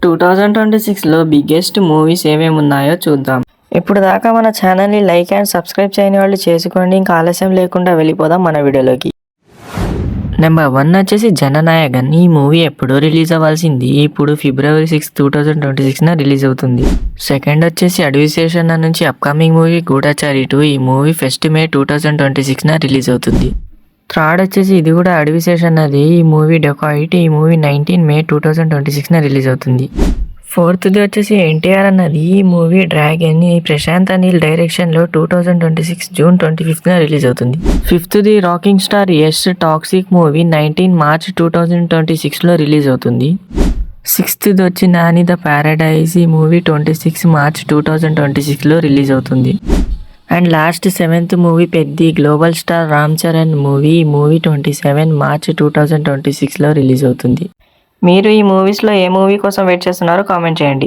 2026లో biggest movies ఏమేమి ఉన్నాయో చూద్దాం. ఇప్పుడు దాకా మన ఛానల్ని లైక్ అండ్ సబ్స్క్రైబ్ చేయని వాళ్ళు చేసుకోండి. ఇంకా ఆలస్యం లేకుండా వెళ్ళిపోదాం మన వీడియోలోకి. నెంబర్ 1 వచ్చేసి జననాయకన్. ఈ మూవీ ఎప్పుడో రిలీజ్ అవ్వాల్సింది ఇప్పుడు ఫిబ్రవరి 6, 2026 రిలీజ్ అవుతుంది. సెకండ్ వచ్చేసి అడవి శేషన్న నుంచి అప్కమింగ్ మూవీ గూఢచారి 2. ఈ మూవీ ఫస్ట్ మే 2026 రిలీజ్ అవుతుంది. థర్డ్ వచ్చేసి ఇది కూడా అడవి శేషన్నది. ఈ మూవీ డెకాయిట్. ఈ మూవీ 19 మే 2026 రిలీజ్ అవుతుంది. ఫోర్త్ది వచ్చేసి ఎన్టీఆర్ అన్నది. ఈ మూవీ డ్రాగన్. ఈ ప్రశాంత్ అనిల్ డైరెక్షన్లో 2026 జూన్ 25 రిలీజ్ అవుతుంది. ఫిఫ్త్ది rocking star Yash Toxic movie 19 March 2026లో రిలీజ్ అవుతుంది. సిక్స్త్ది వచ్చి నాని ద ప్యారడైజ్. ఈ మూవీ 26 మార్చ్ 2026లో రిలీజ్ అవుతుంది. And last seventh movie Peddi global star Ram Charan movie. ఈ మూవీ 27 మార్చ్ 2026లో రిలీజ్ అవుతుంది. మీరు ఈ మూవీస్లో ఏ మూవీ కోసం వెయిట్ చేస్తున్నారో కామెంట్ చేయండి.